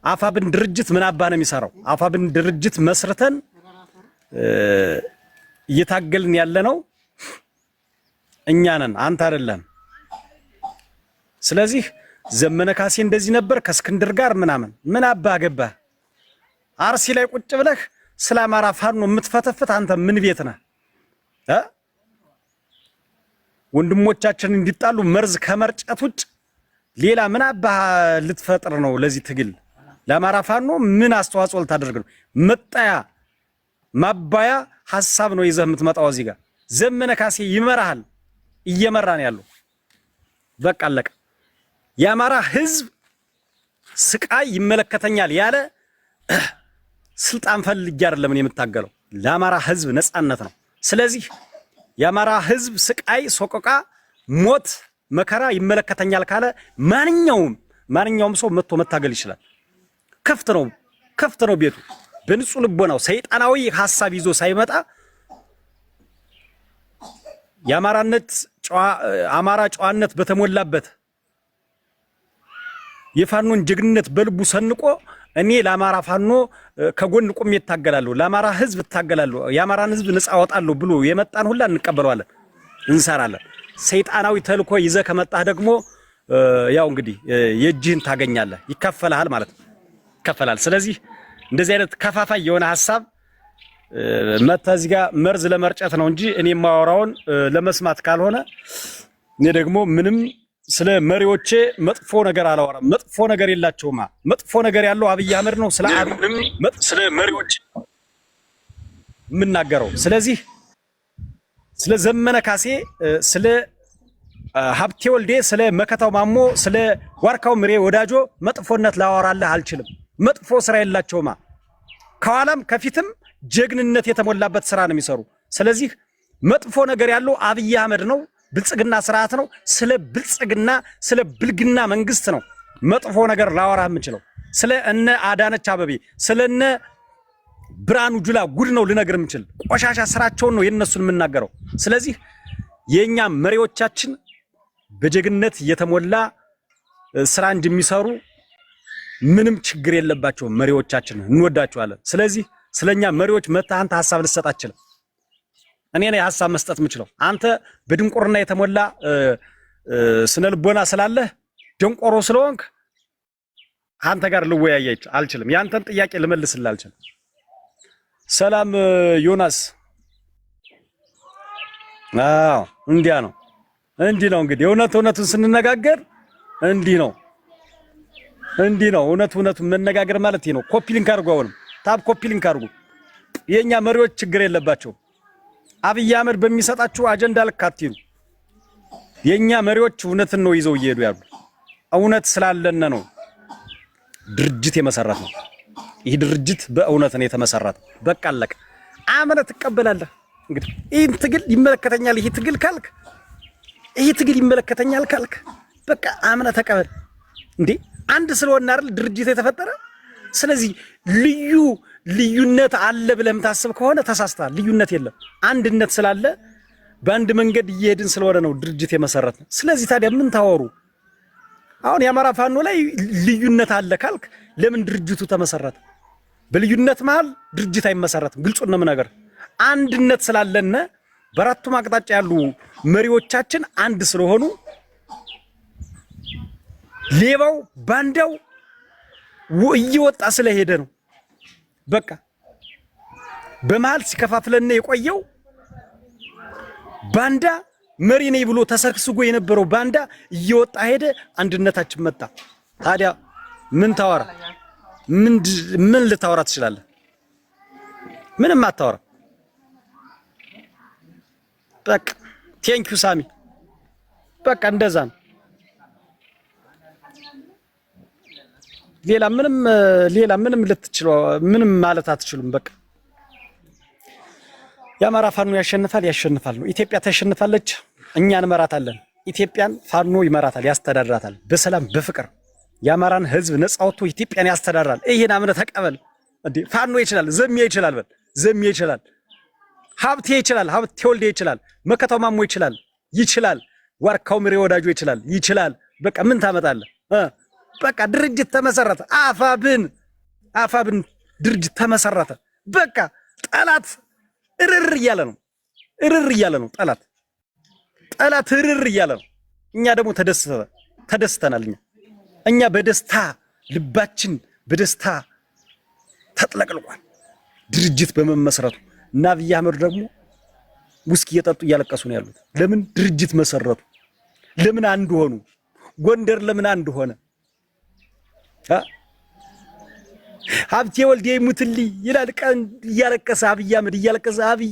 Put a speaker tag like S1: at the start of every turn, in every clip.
S1: አፋብን ድርጅት ምን አባ ነው የሚሰራው? አፋብን ድርጅት መስርተን እየታገልን ያለነው እኛ ነን፣ አንተ አይደለም። ስለዚህ ዘመነ ካሴ እንደዚህ ነበር ከእስክንድር ጋር ምናምን ምን አባ ገባ? አርሲ ላይ ቁጭ ብለህ ስለ አማራ ፋኖ የምትፈተፍት አንተ ምን ቤት ነህ? ወንድሞቻችን እንዲጣሉ መርዝ ከመርጨት ውጭ ሌላ ምን አባ ልትፈጥር ነው? ለዚህ ትግል ለአማራ ፋኖ ምን አስተዋጽኦ ልታደርግ ነው? መጣያ ማባያ ሐሳብ ነው ይዘህ የምትመጣው እዚህ ጋር። ዘመነ ካሴ ይመራሃል፣ እየመራን ያለው በቃ አለቀ። የአማራ ህዝብ ስቃይ ይመለከተኛል ያለ ስልጣን ፈልጌ አይደለም እኔ የምታገለው፣ ለአማራ ህዝብ ነፃነት ነው። ስለዚህ የአማራ ህዝብ ስቃይ፣ ሰቆቃ፣ ሞት፣ መከራ ይመለከተኛል ካለ ማንኛውም ሰው መጥቶ መታገል ይችላል። ከፍት ነው ቤቱ። በንጹህ ልቦናው ሰይጣናዊ ሐሳብ ይዞ ሳይመጣ አማራ ጨዋነት በተሞላበት የፋኖን ጀግንነት በልቡ ሰንቆ እኔ ለአማራ ፋኖ ከጎን ቆሜ እታገላለሁ፣ ለአማራ ህዝብ እታገላለሁ፣ የአማራን ህዝብ ነፃ አወጣለሁ ብሎ የመጣን ሁላ እንቀበለዋለን፣ እንሰራለን። ሰይጣናዊ ተልኮ ይዘህ ከመጣህ ደግሞ ያው እንግዲህ የእጅህን ታገኛለህ፣ ይከፈልሃል ማለት ነው፣ ይከፈላል። ስለዚህ እንደዚህ አይነት ከፋፋይ የሆነ ሐሳብ መተህ እዚህ ጋር መርዝ ለመርጨት ነው እንጂ እኔ የማወራውን ለመስማት ካልሆነ እኔ ደግሞ ምንም ስለ መሪዎቼ መጥፎ ነገር አላወራም። መጥፎ ነገር የላቸውማ። መጥፎ ነገር ያለው አብይ አህመድ ነው። ስለ መሪዎቼ የምናገረው ስለዚህ ስለ ዘመነ ካሴ፣ ስለ ሀብቴ ወልዴ፣ ስለ መከታው ማሞ፣ ስለ ዋርካው ምሬ ወዳጆ መጥፎነት ላወራልህ አልችልም። መጥፎ ስራ የላቸውማ። ከኋላም ከፊትም ጀግንነት የተሞላበት ስራ ነው የሚሰሩ። ስለዚህ መጥፎ ነገር ያለው አብይ አህመድ ነው። ብልጽግና ስርዓት ነው። ስለ ብልጽግና ስለ ብልግና መንግስት ነው መጥፎ ነገር ላወራህ የምችለው። ስለ እነ አዳነች አበቤ ስለ እነ ብርሃኑ ጁላ ጉድ ነው ልነግር የምችል። ቆሻሻ ስራቸውን ነው የነሱን የምናገረው። ስለዚህ የኛ መሪዎቻችን በጀግንነት የተሞላ ስራ እንደሚሰሩ ምንም ችግር የለባቸው። መሪዎቻችን እንወዳቸዋለን። ስለዚህ ስለኛ መሪዎች መተህ አንተ ሐሳብ ልትሰጥ አትችልም። እኔ ነኝ ሐሳብ መስጠት የምችለው። አንተ በድንቁርና የተሞላ ስነልቦና ስላለህ ደንቆሮ ስለሆንክ አንተ ጋር ልወያይ አልችልም። ያንተን ጥያቄ ልመልስልህ አልችልም። ሰላም ዮናስ። አዎ እንዲህ ነው እንግዲህ እውነቱን ስንነጋገር እንዲህ ነው። እውነቱን መነጋገር ማለት ነው። ኮፒ ሊንክ አድርጉ። አሁንም ታብ ኮፒ ሊንክ አድርጉ። የኛ መሪዎች ችግር የለባቸው። አብይ አህመድ በሚሰጣችሁ አጀንዳ ልክ አትይሩ። የኛ መሪዎች እውነትን ነው ይዘው እየሄዱ ያሉ። እውነት ስላለነ ነው ድርጅት የመሰረት ነው። ይህ ድርጅት በእውነት ነው የተመሰረተ። በቃ አለቀ። አመነ ትቀበላለህ። እንግዲህ ይህን ትግል ይመለከተኛል፣ ይህ ትግል ይመለከተኛል ካልክ በቃ አመነ ተቀበል። እንዴ አንድ ስለሆነ አይደል ድርጅት የተፈጠረ? ስለዚህ ልዩነት አለ ብለህ የምታስብ ከሆነ ተሳስተሃል። ልዩነት የለም። አንድነት ስላለ በአንድ መንገድ እየሄድን ስለሆነ ነው ድርጅት የመሰረት ነው። ስለዚህ ታዲያ ምን ታወሩ? አሁን የአማራ ፋኖ ላይ ልዩነት አለ ካልክ ለምን ድርጅቱ ተመሰረተ? በልዩነት መሃል ድርጅት አይመሰረትም። ግልጹን ነው ነገር። አንድነት ስላለነ በአራቱም አቅጣጫ ያሉ መሪዎቻችን አንድ ስለሆኑ ሌባው ባንዳው እየወጣ ስለሄደ ነው። በቃ በመሃል ሲከፋፍለን የቆየው ባንዳ መሪ ነኝ ብሎ ተሰክስጎ የነበረው ባንዳ እየወጣ ሄደ። አንድነታችን መጣ። ታዲያ ምን ታወራ? ምን ልታወራ ትችላለህ? ምንም አታወራ። በቃ ቴንኪው ሳሚ። በቃ እንደዛ ነው። ሌላ ምንም ልትችሉ ምንም ማለት አትችሉም። በቃ የአማራ ፋኖ ያሸንፋል ነው። ኢትዮጵያ ታሸንፋለች። እኛ እንመራታለን። ኢትዮጵያን ፋኖ ይመራታል፣ ያስተዳድራታል በሰላም በፍቅር። የአማራን ህዝብ ነፃ ወጥቶ ኢትዮጵያን ያስተዳድራል። ይሄን አምነህ ተቀበል። እንዴ ፋኖ ይችላል፣ ዘሚያ ይችላል፣ ዘሚያ ይችላል፣ ሀብቴ ይችላል፣ ሀብቴ ወልዴ ይችላል፣ መከታው ማሞ ይችላል፣ ዋርካው ምሬ ወዳጆ ይችላል። በቃ ምን ታመጣለህ? በቃ ድርጅት ተመሰረተ። አፋብን አፋብን ድርጅት ተመሰረተ። በቃ ጠላት እርር እያለ ነው። ጠላት እርር እያለ ነው። እኛ ደግሞ ተደስተናል። እኛ በደስታ ልባችን በደስታ ተጥለቅልቋል ድርጅት በመመስረቱ። እና አብይ አህመድ ደግሞ ውስኪ እየጠጡ እያለቀሱ ነው ያሉት። ለምን ድርጅት መሰረቱ? ለምን አንድ ሆኑ? ጎንደር ለምን አንድ ሆነ? ሀብቴ ወልዴ ይሙትልኝ ይላል ቀን እያለቀሰ አብይ አህመድ እያለቀሰ። አብይ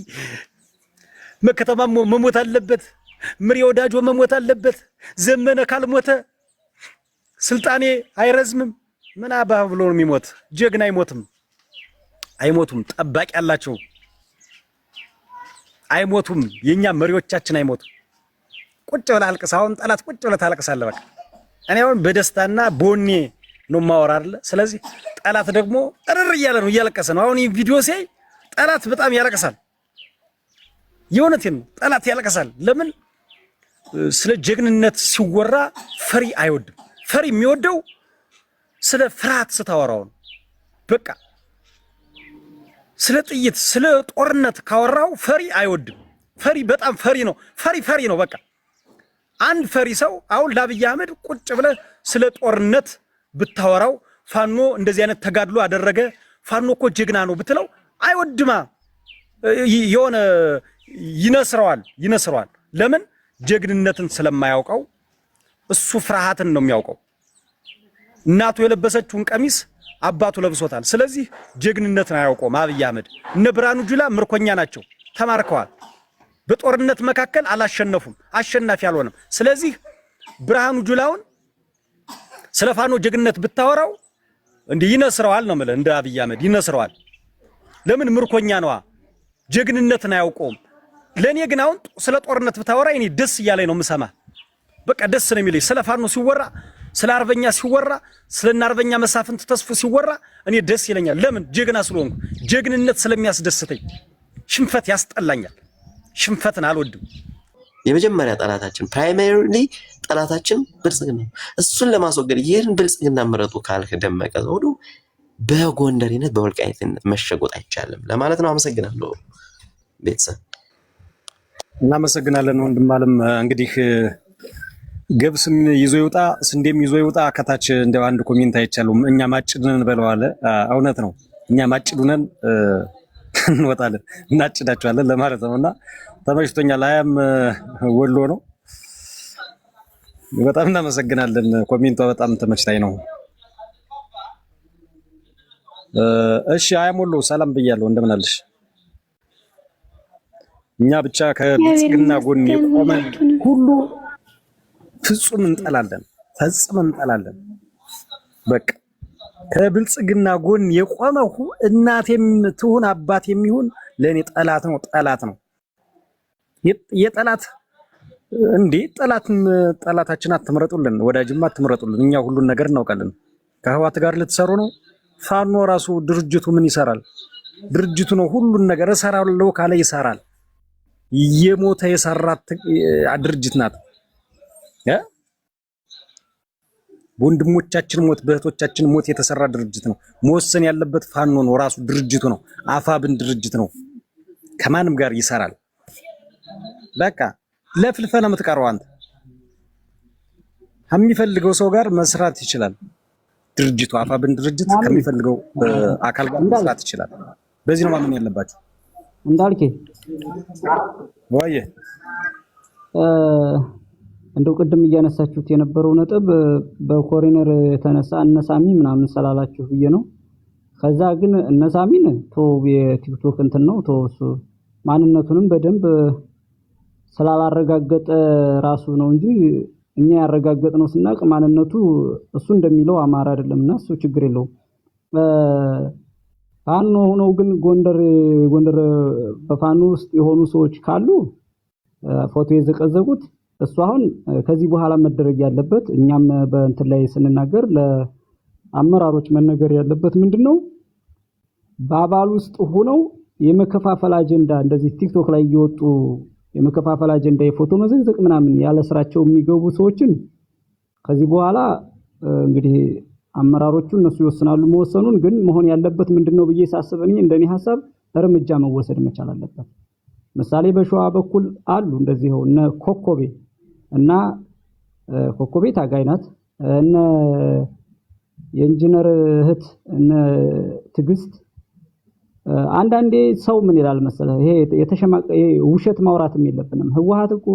S1: መከተማሞ መሞት አለበት፣ ምሬ ወዳጆ መሞት አለበት። ዘመነ ካልሞተ ስልጣኔ አይረዝምም። ምን አባህ ብሎ ነው የሚሞት? ጀግና አይሞቱም። ጠባቂ ያላቸው አይሞቱም። የኛ መሪዎቻችን አይሞቱም። ቁጭ ብለህ አልቅስ። አሁን ጠላት ቁጭ ብለህ ታለቅሳለህ። በቃ እኔ አሁን በደስታና ቦኔ ነው ማወራ አይደለ? ስለዚህ ጠላት ደግሞ እርር እያለ ነው እያለቀሰ ነው። አሁን ይሄ ቪዲዮ ሲያይ ጠላት በጣም ያለቅሳል። የእውነቴን ነው፣ ጠላት ያለቅሳል። ለምን? ስለ ጀግንነት ሲወራ ፈሪ አይወድም። ፈሪ የሚወደው ስለ ፍርሃት ስታወራው ነው። በቃ ስለ ጥይት ስለ ጦርነት ካወራው ፈሪ አይወድም። ፈሪ በጣም ፈሪ ነው። ፈሪ ነው። በቃ አንድ ፈሪ ሰው አሁን ለአብይ አህመድ ቁጭ ብለህ ስለ ጦርነት ብታወራው ፋኖ እንደዚህ አይነት ተጋድሎ አደረገ፣ ፋኖ እኮ ጀግና ነው ብትለው አይወድማ። የሆነ ይነስረዋል። ለምን? ጀግንነትን ስለማያውቀው እሱ ፍርሃትን ነው የሚያውቀው። እናቱ የለበሰችውን ቀሚስ አባቱ ለብሶታል። ስለዚህ ጀግንነትን አያውቀውም አብይ አህመድ። እነ ብርሃኑ ጁላ ምርኮኛ ናቸው፣ ተማርከዋል። በጦርነት መካከል አላሸነፉም፣ አሸናፊ አልሆነም። ስለዚህ ብርሃኑ ጁላውን ስለ ፋኖ ጀግንነት ብታወራው እንዲህ ይነስረዋል ነው ማለት። እንደ አብይ አህመድ ይነስረዋል። ለምን? ምርኮኛ ነዋ፣ ጀግንነትን አያውቀውም። ለኔ ግን አሁን ስለ ጦርነት ብታወራ እኔ ደስ እያለኝ ነው የምሰማ። በቃ ደስ ነው የሚለኝ። ስለ ፋኖ ሲወራ፣ ስለ አርበኛ ሲወራ፣ ስለና አርበኛ መሳፍንት ተስፉ ሲወራ እኔ ደስ ይለኛል። ለምን? ጀግና ስለሆንኩ፣ ጀግንነት ስለሚያስደስተኝ። ሽንፈት ያስጠላኛል። ሽንፈትን አልወድም።
S2: የመጀመሪያ ጠላታችን ፕራይመሪሊ ጠላታችን ብልጽግና ነው። እሱን ለማስወገድ ይህን ብልጽግና ምረጡ ካልክ ደመቀ ዘውዱ በጎንደሪነት በወልቃይትነት መሸጎጥ አይቻልም ለማለት ነው። አመሰግናለሁ ቤተሰብ።
S1: እናመሰግናለን ወንድም አለም። እንግዲህ ገብስም ይዞ ይውጣ ስንዴም ይዞ ይውጣ ከታች እንደው አንድ ኮሜንት አይቻሉም። እኛ ማጭድነን በለዋለ። እውነት ነው። እኛ ማጭዱነን እንወጣለን እናጭዳቸዋለን ለማለት ነውና ተመችቶኛል። አያም ወሎ ነው። በጣም እናመሰግናለን። ኮሜንቷ በጣም ተመችታኝ ነው። እሺ አያም ወሎ ሰላም ብያለሁ። እንደምን አለሽ? እኛ ብቻ ከብልጽግና ጎን የቆመን ሁሉ ፍጹም እንጠላለን፣ ፈጽመን እንጠላለን። በቃ ከብልጽግና ጎን የቆመው እናቴም ትሁን አባት የሚሆን ለኔ ጠላት ነው። የጠላት እንዴ ጠላታችን አትምረጡልን፣ ወዳጅማ አትምረጡልን። እኛ ሁሉን ነገር እናውቃለን። ከህዋት ጋር ልትሰሩ ነው። ፋኖ ራሱ ድርጅቱ ምን ይሰራል? ድርጅቱ ነው ሁሉን ነገር እሰራለሁ ካለ ይሰራል። የሞተ የሰራት ድርጅት ናት። በወንድሞቻችን ሞት በእህቶቻችን ሞት የተሰራ ድርጅት ነው። መወሰን ያለበት ፋኖ ነው፣ ራሱ ድርጅቱ ነው። አፋብን ድርጅት ነው። ከማንም ጋር ይሰራል። በቃ ለፍልፈ ነው የምትቀረው አንተ። ከሚፈልገው ሰው ጋር መስራት ይችላል ድርጅቱ። አፋብን ድርጅት ከሚፈልገው አካል ጋር መስራት ይችላል። በዚህ ነው ማመን ያለባችሁ።
S3: እንዳልኬ
S1: ወይዬ
S3: እንደው ቅድም እያነሳችሁት የነበረው ነጥብ በኮሪነር የተነሳ እነሳሚ ምናምን ሰላላችሁ ብዬ ነው። ከዛ ግን እነሳሚን ቶ የቲክቶክ እንትን ነው ቶ እሱ ማንነቱንም በደንብ ስላላረጋገጠ ራሱ ነው እንጂ እኛ ያረጋገጥነው ስናቅ ማንነቱ እሱ እንደሚለው አማራ አይደለምና እሱ ችግር የለውም። ፋኖ ሆነው ግን ጎንደር በፋኖ ውስጥ የሆኑ ሰዎች ካሉ ፎቶ የዘቀዘቁት እሱ አሁን ከዚህ በኋላ መደረግ ያለበት እኛም በእንትን ላይ ስንናገር ለአመራሮች መነገር ያለበት ምንድነው በአባል ውስጥ ሆነው የመከፋፈል አጀንዳ እንደዚህ ቲክቶክ ላይ እየወጡ የመከፋፈል አጀንዳ የፎቶ መዘግዘቅ ምናምን ያለ ስራቸው የሚገቡ ሰዎችን ከዚህ በኋላ እንግዲህ አመራሮቹ እነሱ ይወስናሉ። መወሰኑን ግን መሆን ያለበት ምንድነው ብዬ ሳስብ እኔ እንደኔ ሐሳብ እርምጃ መወሰድ መቻል አለበት። ምሳሌ በሸዋ በኩል አሉ እንደዚህው እነ ኮኮቤ እና ኮኮቤ ታጋይናት እነ የኢንጂነር እህት እነ ትግስት አንዳንዴ ሰው ምን ይላል መሰለህ ይሄ የተሸማቀ ውሸት ማውራትም የለብንም። ህወሓት እኮ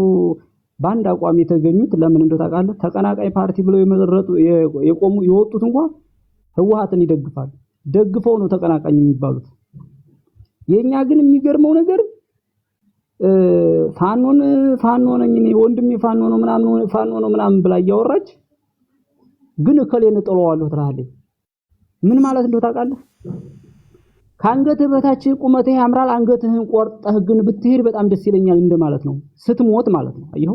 S3: ባንድ አቋም የተገኙት ለምን እንደው ታውቃለህ? ተቀናቃይ ፓርቲ ብለው የመረጡ የቆሙ የወጡት እንኳን ህወሓትን ይደግፋሉ። ደግፈው ነው ተቀናቃኝ የሚባሉት። የኛ ግን የሚገርመው ነገር ፋኖ ነኝ እኔ ወንድሜ ፋኖ ነው ምናምን ብላ እያወራች ግን እከሌን ጥለዋለሁ ትላለች። ምን ማለት እንደው ታውቃለህ? ካንገትህ በታች ቁመትህ ያምራል አንገትህን ቆርጠህ ግን ብትሄድ በጣም ደስ ይለኛል እንደማለት ነው። ስትሞት ማለት ነው። አየሁ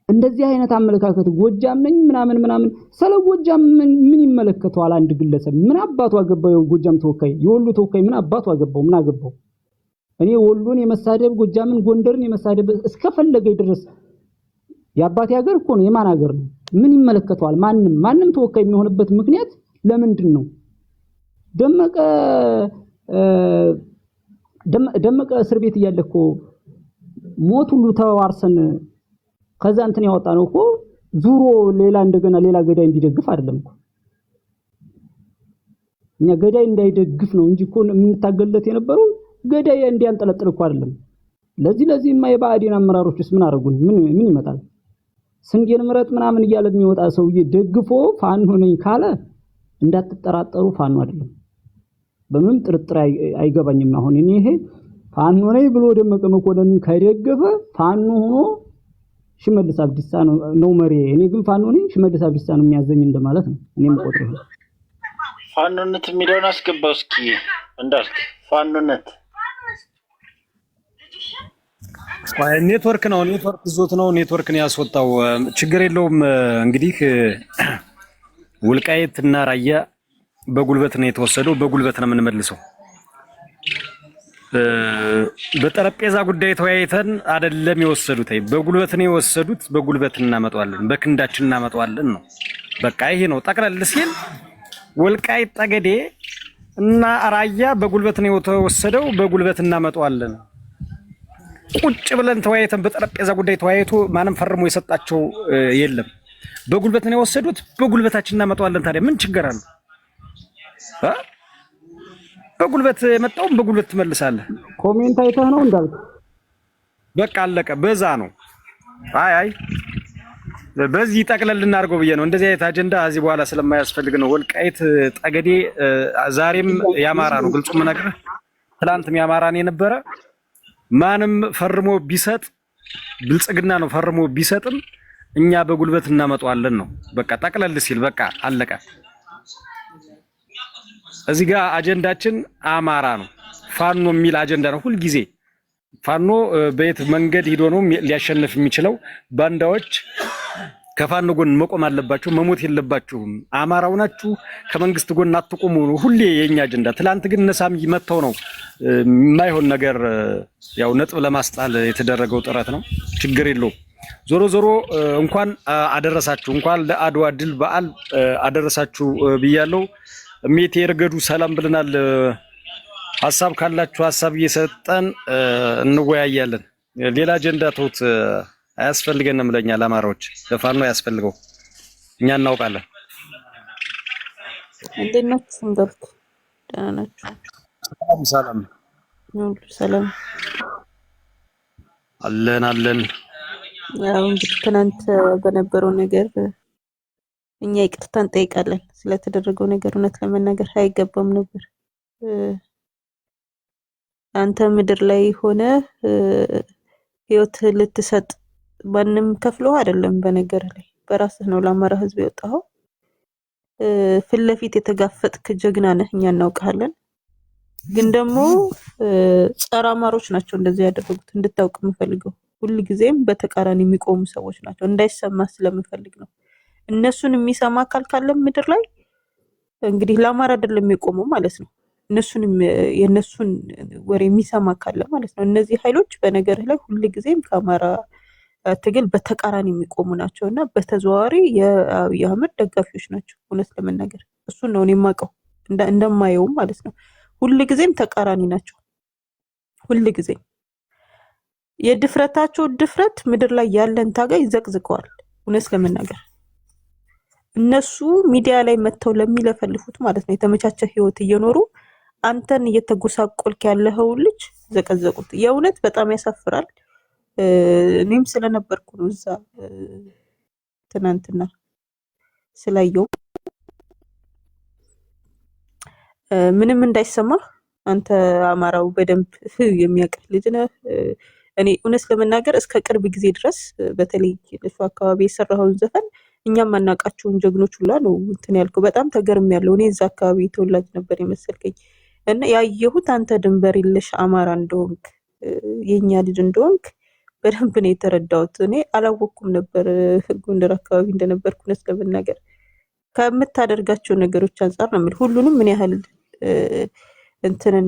S3: እንደዚህ አይነት አመለካከት ጎጃም ነኝ ምናምን ስለ ጎጃም ምን ይመለከተዋል? አንድ ግለሰብ ምን አባቱ አገባው? ጎጃም ተወካይ የወሎ ተወካይ ምን አባቱ አገባው? ምን አገባው? እኔ ወሎን የመሳደብ ጎጃምን ጎንደርን የመሳደብ እስከፈለገኝ ድረስ የአባቴ ሀገር እኮ ነው። የማን ሀገር ነው? ምን ይመለከተዋል? ማንም ተወካይ የሚሆንበት ምክንያት ለምንድን ነው? ደመቀ እስር ቤት እያለ እኮ ሞት ሁሉ ተዋርሰን ከዛ እንትን ያወጣ ነው እኮ ዙሮ እንደገና ሌላ ገዳይ እንዲደግፍ አይደለም እኮ እኛ ገዳይ እንዳይደግፍ ነው እንጂ እኮ የምንታገለት የነበረው ገዳይ እንዲያንጠለጥል እኮ አይደለም። ለዚህማ የባዕዲን አመራሮችስ ምን አረጉን? ምን ይመጣል? ስንዴን ምረጥ ምናምን እያለ የሚወጣ ሰውዬ ደግፎ ፋኖ ነኝ ካለ እንዳትጠራጠሩ ፋኖ አይደለም። በምንም ጥርጥር አይገባኝም። አሁን እኔ ይሄ ፋኖ ነኝ ብሎ ደመቀ መኮንን ከደገፈ ፋኖ ሆኖ ሽመልስ አብዲሳ ነው መሪ። እኔ ግን ፋኖ ነኝ ሽመልስ አብዲሳ ነው የሚያዘኝ እንደማለት ነው። እኔም ቆጥረው
S4: ፋኖነት የሚለውን አስገባው እስኪ እንዳልክ ፋኖነት
S1: ኔትወርክ ይዞት ነው። ኔትወርክን ያስወጣው ችግር የለውም። እንግዲህ ወልቃይት እና ራያ በጉልበት ነው የተወሰደው፣ በጉልበት ነው የምንመልሰው። በጠረጴዛ ጉዳይ ተወያይተን አይደለም የወሰዱት፣ በጉልበት ነው የወሰዱት። በጉልበት እናመጣዋለን፣ በክንዳችን እናመጣዋለን ነው በቃ ይሄ ነው ጠቅለል ሲል። ወልቃይት ጠገዴ እና ራያ በጉልበት ነው የተወሰደው፣ በጉልበት እናመጣዋለን። ቁጭ ብለን ተወያይተን በጠረጴዛ ጉዳይ ተወያይቶ ማንም ፈርሞ የሰጣቸው የለም። በጉልበት ነው የወሰዱት፣ በጉልበታችን እናመጣዋለን። ታዲያ ምን ችግር አለ? በጉልበት የመጣውን በጉልበት ትመልሳለህ።
S3: ኮሜንት አይተህ ነው እንዳልክ
S1: በቃ አለቀ። በዛ ነው አይ በዚህ ጠቅለል እናድርገው ብዬ ነው። እንደዚህ አይነት አጀንዳ እዚህ በኋላ ስለማያስፈልግ ነው። ወልቃይት ጠገዴ ዛሬም ያማራ ነው። ግልጹ ምነግርህ ትላንትም ያማራ ነው የነበረ። ማንም ፈርሞ ቢሰጥ ብልጽግና ነው ፈርሞ ቢሰጥም እኛ በጉልበት እናመጣዋለን ነው በቃ ጠቅለል ሲል በቃ አለቀ። እዚህ ጋር አጀንዳችን አማራ ነው። ፋኖ የሚል አጀንዳ ነው ሁሉ ጊዜ። ፋኖ በየት መንገድ ሄዶ ነው ሊያሸንፍ የሚችለው? ባንዳዎች ከፋኖ ጎን መቆም አለባችሁ፣ መሞት የለባችሁም። አማራው ናችሁ ከመንግስት ጎን አትቆሙ ነው ሁሌ የኛ አጀንዳ። ትላንት ግን እነሳም መተው ነው የማይሆን ነገር ያው ነጥብ ለማስጣል የተደረገው ጥረት ነው። ችግር የለውም። ዞሮ እንኳን አደረሳችሁ፣ እንኳን ለአድዋ ድል በዓል አደረሳችሁ ብያለሁ። እሜቴ ይርገዱ ሰላም ብለናል። ሀሳብ ካላችሁ ሀሳብ እየሰጠን እንወያያለን። ሌላ አጀንዳ ተውት፣ አያስፈልገንም። ለኛ ለአማራዎች ለፋኖ ያስፈልገው እኛ እናውቃለን።
S5: እንዴት ናችሁ? እንደርኩ ደህና ናችሁ? ሰላም
S1: አለን።
S5: ያው እንግዲህ ትናንት በነበረው ነገር እኛ ይቅርታ እንጠይቃለን። ስለተደረገው ነገር እውነት ለመናገር አይገባም ነበር። አንተ ምድር ላይ ሆነ ህይወት ልትሰጥ ማንም ከፍሎ አይደለም። በነገር ላይ በራስህ ነው ለአማራ ህዝብ የወጣው። ፊት ለፊት የተጋፈጥክ ጀግና ነህ፣ እኛ እናውቃለን። ግን ደግሞ ጸረ አማሮች ናቸው እንደዚህ ያደረጉት። እንድታውቅ የምፈልገው ሁልጊዜም በተቃራኒ የሚቆሙ ሰዎች ናቸው። እንዳይሰማ ስለምፈልግ ነው። እነሱን የሚሰማ አካል ካለ ምድር ላይ እንግዲህ ለአማራ አይደለም የሚቆመው ማለት ነው። የነሱን ወሬ የሚሰማ ካለ ማለት ነው። እነዚህ ኃይሎች በነገር ላይ ሁልጊዜም ከአማራ ትግል በተቃራኒ የሚቆሙ ናቸውና በተዘዋዋሪ የአብይ አህመድ ደጋፊዎች ናቸው። እውነት ለመናገር እሱን ነው እኔ የማውቀው እንደማየው ማለት ነው። ሁልጊዜም ተቃራኒ ናቸው። ሁልጊዜም የድፍረታቸው ድፍረት ምድር ላይ ያለን ታጋይ ዘቅዝቀዋል። እውነት ለመናገር እነሱ ሚዲያ ላይ መጥተው ለሚለፈልፉት ማለት ነው የተመቻቸ ህይወት እየኖሩ አንተን እየተጎሳቆልክ ያለኸው ልጅ ዘቀዘቁት። የእውነት በጣም ያሳፍራል። እኔም ስለነበርኩ ነው እዛ ትናንትና ስላየው ምንም እንዳይሰማህ አንተ አማራው በደንብ የሚያውቅ ልጅ ነህ። እኔ እውነት ለመናገር እስከ ቅርብ ጊዜ ድረስ በተለይ ለሱ አካባቢ የሰራኸውን ዘፈን እኛም ማናቃቸውን ጀግኖች ሁላ ነው እንትን ያልከው። በጣም ተገርሜያለሁ። እኔ እዛ አካባቢ ተወላጅ ነበር የመሰልከኝ እና ያየሁት አንተ ድንበር የለሽ አማራ እንደሆንክ የኛ ልጅ እንደሆንክ በደንብ ነው የተረዳሁት። እኔ አላወኩም ነበር ጎንደር አካባቢ እንደነበርኩ እውነት ለመናገር ከምታደርጋቸው ነገሮች አንፃር ነው የምልህ። ሁሉንም ምን ያህል እንትንን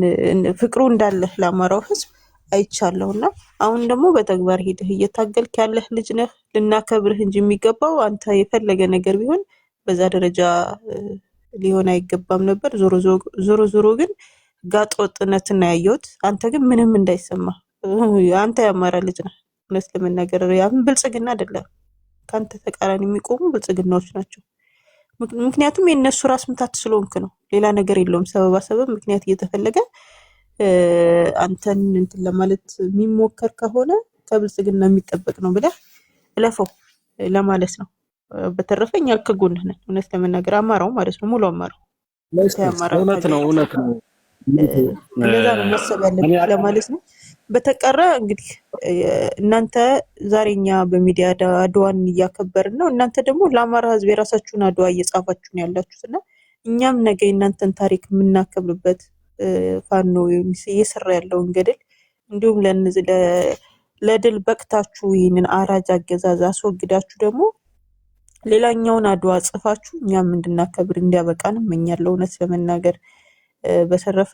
S5: ፍቅሩ እንዳለ ለአማራው ህዝብ አይቻለሁና አሁን ደግሞ በተግባር ሄደህ እየታገልክ ያለህ ልጅ ነህ። ልናከብርህ እንጂ የሚገባው አንተ የፈለገ ነገር ቢሆን በዛ ደረጃ ሊሆን አይገባም ነበር። ዞሮ ዞሮ ግን ጋጦጥነትና ያየሁት አንተ ግን ምንም እንዳይሰማ አንተ ያማራ ልጅ ነህ። እውነት ለመናገር ያም ብልጽግና አይደለም ካንተ ተቃራኒ የሚቆሙ ብልጽግናዎች ናቸው። ምክንያቱም የነሱ ራስ ምታት ስለሆንክ ነው። ሌላ ነገር የለውም። ሰበብ ምክንያት እየተፈለገ አንተን እንትን ለማለት የሚሞከር ከሆነ ከብልጽግና የሚጠበቅ ነው ብለህ እለፈው ለማለት ነው። በተረፈ እኛ ከጎንህ ነን። እውነት ለመናገር አማራው ማለት ነው ሙሉ አማራው
S1: እውነት ነው።
S5: እንደዛ ነው መሰብ ያለብህ ለማለት ነው። በተቀረ እንግዲህ እናንተ ዛሬኛ በሚዲያ አድዋን እያከበርን ነው። እናንተ ደግሞ ለአማራ ህዝብ የራሳችሁን አድዋ እየጻፋችሁ ነው ያላችሁትና እኛም ነገ እናንተን ታሪክ የምናከብርበት ፋኖ እየሰራ ያለውን ገድል እንዲሁም ለድል በቅታችሁ ይህንን አራጅ አገዛዝ አስወግዳችሁ ደግሞ ሌላኛውን አድዋ ጽፋችሁ እኛም እንድናከብር እንዲያበቃን እመኛለሁ እውነት ለመናገር። በተረፈ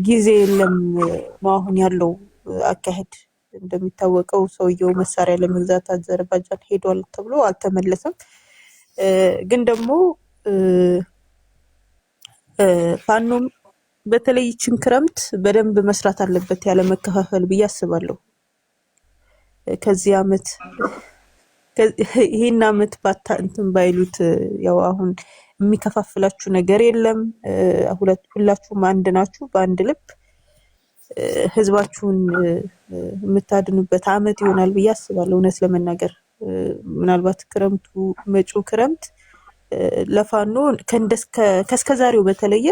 S5: ጊዜ የለም ነው አሁን ያለው አካሄድ። እንደሚታወቀው ሰውየው መሳሪያ ለመግዛት አዘርባጃን ሄዷል ተብሎ አልተመለሰም። ግን ደግሞ ፋኖም በተለይ ይችን ክረምት በደንብ መስራት አለበት ያለ መከፋፈል ብዬ አስባለሁ። ከዚህ አመት ይሄን አመት ባታ እንትን ባይሉት ያው አሁን የሚከፋፍላችሁ ነገር የለም። ሁላችሁም አንድ ናችሁ። በአንድ ልብ ህዝባችሁን የምታድኑበት አመት ይሆናል ብዬ አስባለሁ እውነት ለመናገር። ምናልባት ክረምቱ መጪው ክረምት ለፋኖ ከስከዛሬው በተለየ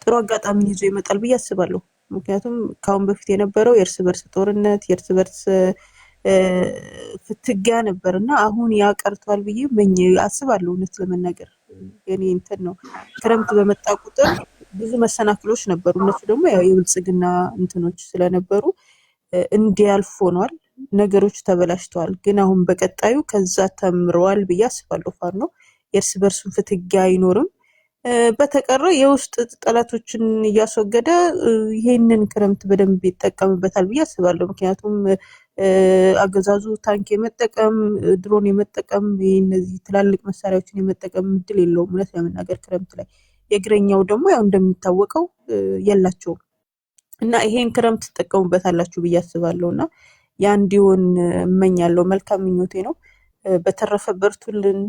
S5: ጥሩ አጋጣሚ ይዞ ይመጣል ብዬ አስባለሁ። ምክንያቱም ካሁን በፊት የነበረው የእርስ በርስ ጦርነት የእርስ በርስ ፍትጊያ ነበርና አሁን ያቀርቷል ብዬ አስባለሁ እውነት ለመናገር። የኔ እንትን ነው ክረምት በመጣ ቁጥር ብዙ መሰናክሎች ነበሩ። እነሱ ደግሞ ያው የብልጽግና እንትኖች ስለነበሩ እንዲያልፍ ሆኗል። ነገሮች ተበላሽተዋል። ግን አሁን በቀጣዩ ከዛ ተምረዋል ብዬ አስባለሁ። ፋኖ የእርስ በርሱን ፍትጊያ አይኖርም። በተቀረ የውስጥ ጠላቶችን እያስወገደ ይሄንን ክረምት በደንብ ይጠቀምበታል ብዬ አስባለሁ። ምክንያቱም አገዛዙ ታንክ የመጠቀም ድሮን የመጠቀም እነዚህ ትላልቅ መሳሪያዎችን የመጠቀም እድል የለውም እውነት ለመናገር ክረምት ላይ። የእግረኛው ደግሞ ያው እንደሚታወቀው የላቸውም እና ይሄን ክረምት ትጠቀሙበታላችሁ ብዬ አስባለሁና ያ እንዲሆን እመኛለሁ። መልካም ምኞቴ ነው። በተረፈ በርቱልን።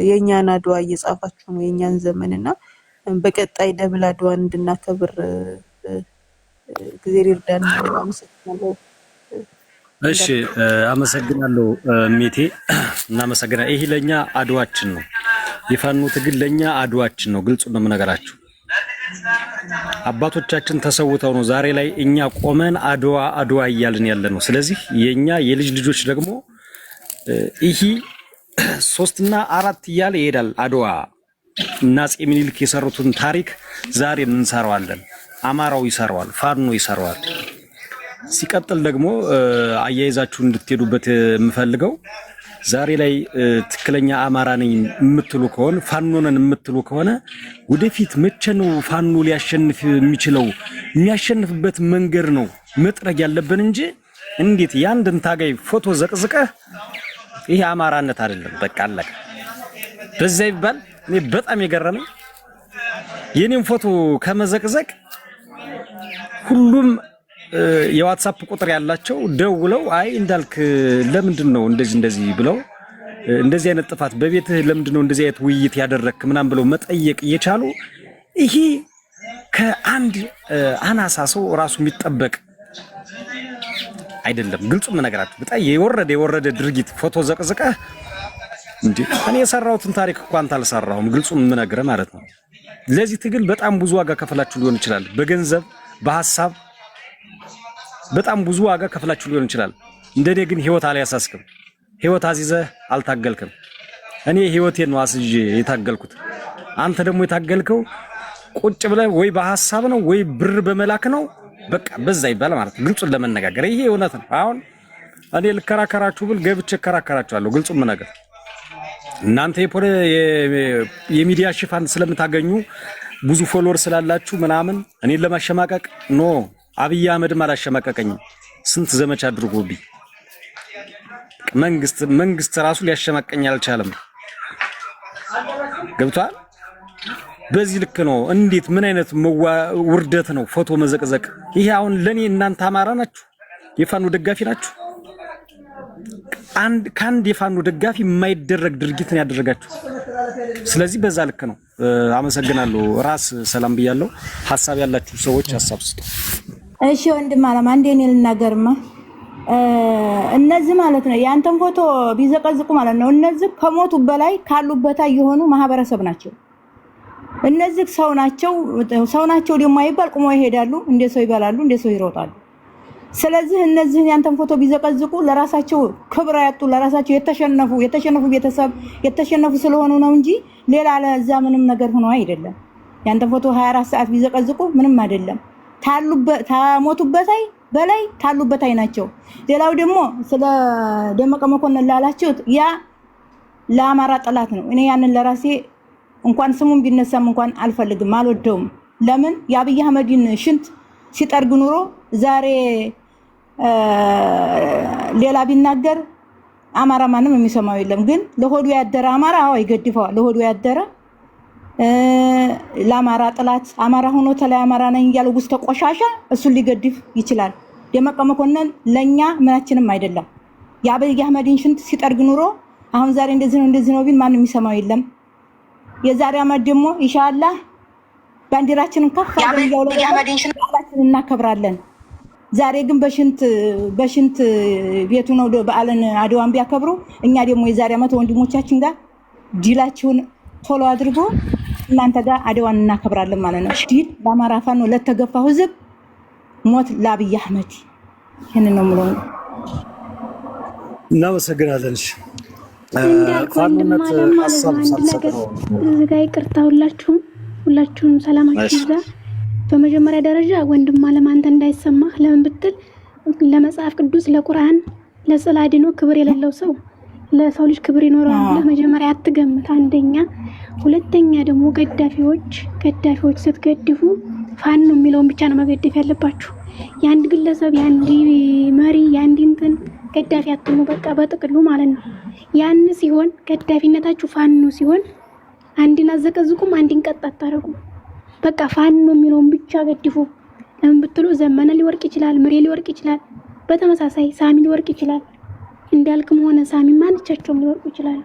S5: የኛን አድዋ እየጻፋችሁ ነው የኛን ዘመንና በቀጣይ ደብል አድዋን እንድናከብር ጊዜ ይርዳን። አመሰግናለሁ።
S1: እሺ አመሰግናለሁ ሜቴ፣ እናመሰግናለን። ይሄ ለኛ አድዋችን ነው። የፋኖ ትግል ለኛ አድዋችን ነው። ግልጹ ነው የምነግራችሁ። አባቶቻችን ተሰውተው ነው ዛሬ ላይ እኛ ቆመን አድዋ አድዋ እያልን ያለ ነው። ስለዚህ የኛ የልጅ ልጆች ደግሞ ይሄ 3 እና 4 እያለ ይሄዳል። አድዋ እና አፄ ምኒልክ የሰሩትን ታሪክ ዛሬ እንሰራዋለን። አማራው ይሰራዋል፣ ፋኖ ይሰራዋል። ሲቀጥል ደግሞ አያይዛችሁ እንድትሄዱበት የምፈልገው ዛሬ ላይ ትክክለኛ አማራ ነኝ የምትሉ ከሆነ ፋኖ ነን የምትሉ ከሆነ ወደፊት መቼ ነው ፋኖ ሊያሸንፍ የሚችለው? የሚያሸንፍበት መንገድ ነው መጥረግ ያለብን እንጂ እንዴት ያንድን ታጋይ ፎቶ ዘቅዝቀህ ይሄ አማራነት አይደለም። በቃ አለቀ። በዛ ይባል እኔ በጣም የገረመኝ የኔን ፎቶ ከመዘቅዘቅ ሁሉም የዋትስአፕ ቁጥር ያላቸው ደውለው አይ እንዳልክ ለምንድነው እንደዚህ ብለው እንደዚህ አይነት ጥፋት በቤትህ ለምንድነው እንደዚህ አይነት ውይይት ያደረክ ምናምን ብለው መጠየቅ እየቻሉ ይሄ ከአንድ አናሳ ሰው ራሱ የሚጠበቅ አይደለም። ግልጹም ነገራችሁ በጣም የወረደ ድርጊት ፎቶ ዘቅዝቀህ እንዴ እኔ የሰራሁትን ታሪክ እንኳን አልሰራሁም። ግልጹም ነገር ማለት ነው። ለዚህ ትግል በጣም ብዙ ዋጋ ከፍላችሁ ሊሆን ይችላል። በገንዘብ በሐሳብ በጣም ብዙ ዋጋ ከፍላችሁ ሊሆን ይችላል። እንደኔ ግን ህይወት አልያሳስክም። ህይወት አዚዘህ አልታገልክም። እኔ ህይወቴን ነው አስይዤ የታገልኩት። አንተ ደግሞ የታገልከው ቁጭ ብለህ ወይ በሐሳብ ነው ወይ ብር በመላክ ነው። በቃ በዛ ይባል ማለት ነው። ግልጹን ለመነጋገር ይሄ እውነት ነው። አሁን እኔ ልከራከራችሁ ብል ገብቼ እከራከራችኋለሁ። ግልጹም ነገር እናንተ የሚዲያ ሽፋን ስለምታገኙ ብዙ ፎሎወር ስላላችሁ ምናምን እኔን ለማሸማቀቅ ኖ አብይ አህመድም አላሸማቀቀኝም። ስንት ዘመቻ አድርጎብኝ መንግስት ራሱ ሊያሸማቀኝ አልቻለም። ገብቷል። በዚህ ልክ ነው። እንዴት ምን አይነት ውርደት ነው ፎቶ መዘቅዘቅ? ይሄ አሁን ለኔ እናንተ አማራ ናችሁ፣ የፋኖ ደጋፊ ናችሁ። ከአንድ የፋኖ ደጋፊ የማይደረግ ድርጊትን ያደረጋችሁ። ስለዚህ በዛ ልክ ነው። አመሰግናለሁ። ራስ ሰላም ብያለሁ። ሐሳብ ያላችሁ ሰዎች ሐሳብ ስጡ።
S6: እሺ ወንድም አለም አንዴ እኔ ልናገርማ። እነዚህ ማለት ነው ያንተን ፎቶ ቢዘቀዝቁ ማለት ነው እነዚህ ከሞቱ በላይ ካሉበት የሆኑ ማህበረሰብ ናቸው። እነዚህ ሰው ናቸው ደግሞ አይባል ቁሞ ይሄዳሉ፣ እንደ ሰው ይበላሉ፣ እንደ ሰው ይሮጣሉ። ስለዚህ እነዚህ ያንተን ፎቶ ቢዘቀዝቁ ለራሳቸው ክብር ያጡ ለራሳቸው የተሸነፉ ቤተሰብ የተሸነፉ ስለሆኑ ነው እንጂ ሌላ ለዛ ምንም ነገር ሆኖ አይደለም። ያንተን ፎቶ 24 ሰዓት ቢዘቀዝቁ ምንም አይደለም። ታሞቱበት በላይ ታሉበት ናቸው። ሌላው ደግሞ ስለ ደመቀ መኮንን ላላችሁት ያ ለአማራ ጠላት ነው። እኔ ያንን ለራሴ እንኳን ስሙን ቢነሳም እንኳን አልፈልግም፣ አልወደውም። ለምን የአብይ አህመድን ሽንት ሲጠርግ ኑሮ ዛሬ ሌላ ቢናገር አማራ ማንም የሚሰማው የለም። ግን ለሆዱ ያደረ አማራ ይገድፈዋል። ለሆዱ ያደረ ለአማራ ጥላት አማራ ሆኖ ተላይ አማራ ነኝ እያለ ውስጥ ተቆሻሻ እሱን ሊገድፍ ይችላል። ደመቀ መኮንን ለኛ ምናችንም አይደለም። የአብይ አህመድን ሽንት ሲጠርግ ኑሮ አሁን ዛሬ እንደዚህ ነው ቢል ማንም የሚሰማው የለም። የዛሬ አመት ደግሞ ኢንሻአላህ ባንዲራችንን ከፍ አድርገን እናከብራለን። ዛሬ ግን በሽንት ቤቱ ነው በዓልን አድዋን ቢያከብሩ፣ እኛ ደግሞ የዛሬ አመት ወንድሞቻችን ጋር ዲላችሁን ቶሎ አድርጎ እናንተ ጋር አድዋን እናከብራለን ማለት ነው። ዲል ለአማራ ፋኖ ለተገፋው ህዝብ፣ ሞት ለአብይ አህመድ። ይሄንን ነው የምለው።
S1: እናመሰግናለን።
S7: እንዳልኳንድም አለም ማለት ነው። አንድ ነገር እዚህ ጋር ይቅርታ ሁላችሁም ሰላማችሁ ይዛ። በመጀመሪያ ደረጃ ወንድም አለም አንተ እንዳይሰማህ ለምን ብትል ለመጽሐፍ ቅዱስ ለቁርአን ለጽላድኖ ክብር የሌለው ሰው ለሰው ልጅ ክብር ይኖረዋል ብለህ መጀመሪያ አትገምት። አንደኛ። ሁለተኛ ደግሞ ገዳፊዎች ስትገድፉ ፋኖ የሚለውን ብቻ ነው መገደፍ ያለባችሁ። የአንድ ግለሰብ የአንድ መሪ የአንድ እንትን ገዳፊ አትሙ። በቃ በጥቅሉ ማለት ነው። ያን ሲሆን ገዳፊነታችሁ ፋኖ ሲሆን አንድን አዘቀዝቁም አንድን ቀጥ አታረጉ። በቃ ፋኖ የሚለውን ብቻ ገድፉ። ለምን ብትሉ ዘመነ ሊወርቅ ይችላል፣ ምሬ ሊወርቅ ይችላል፣ በተመሳሳይ ሳሚ ሊወርቅ ይችላል። እንዳልክም ሆነ ሳሚ ማንቻቸውም ሊወርቁ ይችላል።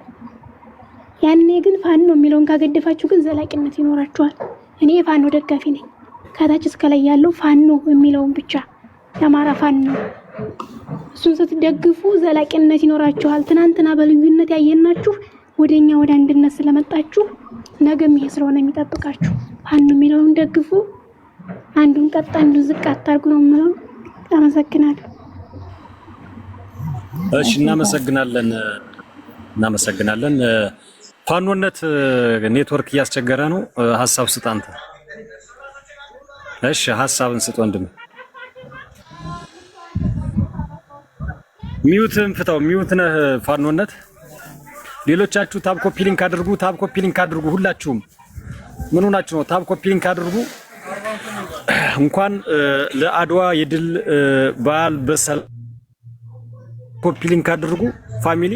S7: ያኔ ግን ፋኖ የሚለውን ካገደፋችሁ ግን ዘላቂነት ይኖራችኋል። እኔ የፋኖ ደጋፊ ነኝ። ከታች እስከ ላይ ያለው ፋኖ የሚለውን ብቻ የአማራ ፋኖ እሱን ስትደግፉ ዘላቂነት ይኖራችኋል። ትናንትና በልዩነት ያየናችሁ ወደኛ ወደ አንድነት ስለመጣችሁ ነገም ይሄ ስለሆነ የሚጠብቃችሁ ፋኖ የሚለውን ደግፉ። አንዱን ቀጥ አንዱን ዝቅ አታርጉ ነው የምለው። አመሰግናለሁ።
S1: እሺ እናመሰግናለን። ፋኖነት ኔትወርክ እያስቸገረ ነው። ሐሳብ ስጥ አንተ። እሺ ሐሳብን ስጥ ወንድም። ሚውትን ፍታው። ሚውት ነህ ፋኖነት። ሌሎቻችሁ ታብ ኮፒ ሊንክ አድርጉ። ሁላችሁም ምን ሆናችሁ ነው? ታብ ኮፒ ሊንክ አድርጉ። እንኳን ለአድዋ የድል በዓል በሰላም ኮፒ ሊንክ አድርጉ። ፋሚሊ